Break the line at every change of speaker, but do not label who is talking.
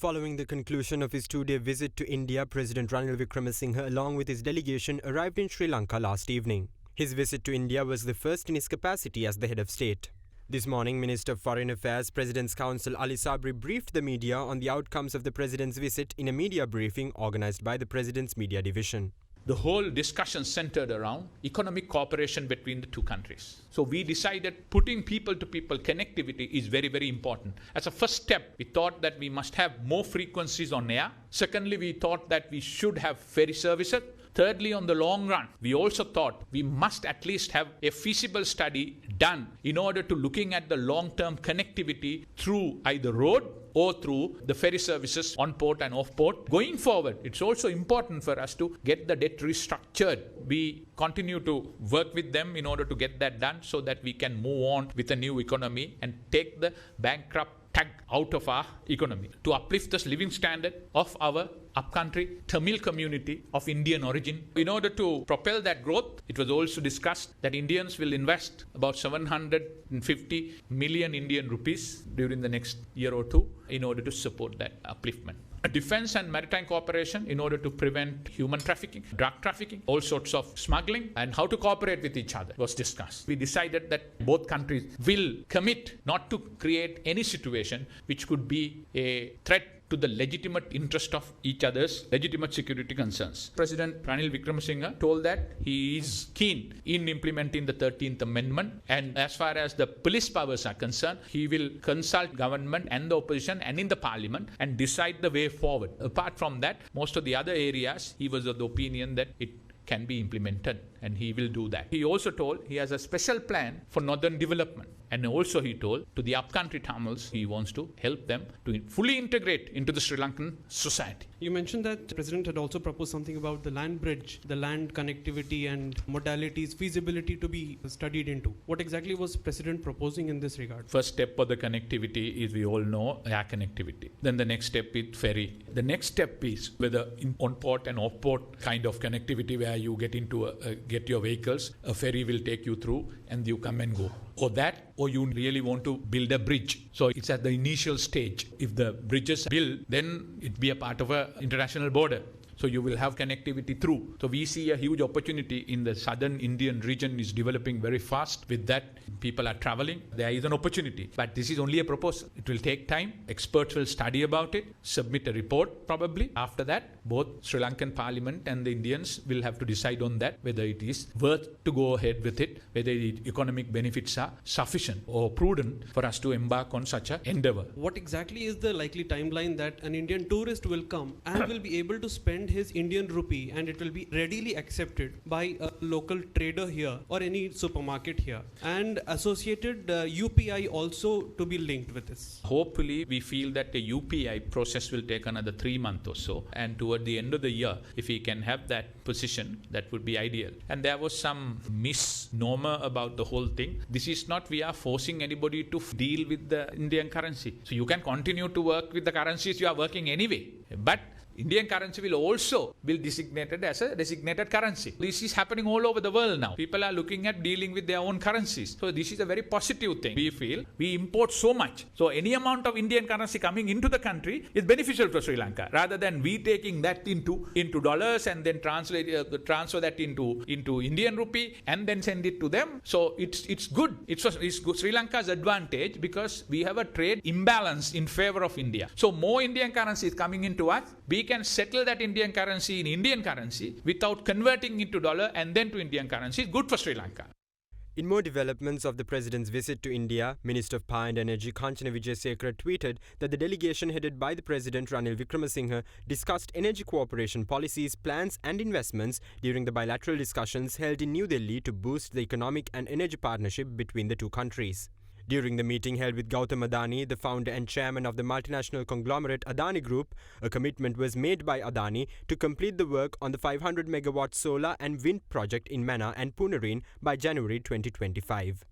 Following the conclusion of his two-day visit to India, President Ranil Wickremesinghe, along with his delegation, arrived in Sri Lanka last evening. His visit to India was the first in his capacity as the head of state. This morning, Minister of Foreign Affairs, President's Counsel Ali Sabri briefed the media on the outcomes of the President's visit in a media briefing organised by the President's Media Division.
The whole discussion centered around economic cooperation between the two countries. So we decided putting people-to-people connectivity is very, very important. As a first step, we thought that we must have more frequencies on air. Secondly, we thought that we should have ferry services. Thirdly, on the long run, we also thought we must at least have a feasible study done in order to looking at the long-term connectivity through either road or through the ferry services on port and off port. Going forward, it's also important for us to get the debt restructured. We continue to work with them in order to get that done so that we can move on with a new economy and take the bankrupt tag out of our economy to uplift the living standard of our upcountry Tamil community of Indian origin. In order to propel that growth, it was also discussed that Indians will invest about 750 million Indian rupees during the next year or two in order to support that upliftment. Defense and maritime cooperation in order to prevent human trafficking, drug trafficking, all sorts of smuggling, and how to cooperate with each other was discussed. We decided that both countries will commit not to create any situation which could be a threat to the legitimate interest of each other's legitimate security concerns. President Ranil Wickremesinghe told that he is keen in implementing the 13th Amendment, and as far as the police powers are concerned, he will consult government and the opposition and in the parliament and decide the way forward. Apart from that, most of the other areas, he was of the opinion that it can be implemented, and he will do that. He also told he has a special plan for northern development, and also he told to the upcountry Tamils he wants to help them to fully integrate into the Sri Lankan society.
You mentioned that the President had also proposed something about the land bridge, the land connectivity and modalities, feasibility to be studied into. What exactly was President proposing in this regard?
First step for the connectivity is, we all know, air connectivity. Then the next step is ferry. The next step is whether on port and off port kind of connectivity where you get into get your vehicles, a ferry will take you through and you come and go. Or that, or you really want to build a bridge. So it's at the initial stage. If the bridge is built, then it be a part of an international border. So you will have connectivity through. So we see a huge opportunity in the southern Indian region is developing very fast. With that, people are traveling. There is an opportunity. But this is only a proposal. It will take time. Experts will study about it, submit a report probably. After that, both Sri Lankan Parliament and the Indians will have to decide on that, whether it is worth to go ahead with it, whether the economic benefits are sufficient or prudent for us to embark on such an endeavor.
What exactly is the likely timeline that an Indian tourist will come and will be able to spend his Indian rupee and it will be readily accepted by a local trader here or any supermarket here, and associated UPI also to be linked with this?
Hopefully, we feel that the UPI process will take another 3 months or so, and toward the end of the year, if we can have that position, that would be ideal. And there was some misnomer about the whole thing. This is not we are forcing anybody to deal with the Indian currency. So you can continue to work with the currencies you are working anyway. But Indian currency will also be designated as a designated currency. This is happening all over the world now. People are looking at dealing with their own currencies. So this is a very positive thing. We feel we import so much. So any amount of Indian currency coming into the country is beneficial for Sri Lanka, rather than we taking that into dollars and then transfer that into Indian rupee and then send it to them. So it's good. It's good. Sri Lanka's advantage because we have a trade imbalance in favor of India. So more Indian currency is coming into us. We can settle that Indian currency in Indian currency without converting it to dollar and then to Indian currency. It's good for Sri Lanka.
In more developments of the President's visit to India, Minister of Power and Energy Kanchana Wijesekara tweeted that the delegation headed by the President Ranil Wickremesinghe discussed energy cooperation policies, plans and investments during the bilateral discussions held in New Delhi to boost the economic and energy partnership between the two countries. During the meeting held with Gautam Adani, the founder and chairman of the multinational conglomerate Adani Group, a commitment was made by Adani to complete the work on the 500 megawatt solar and wind project in Mannar and Punarine by January 2025.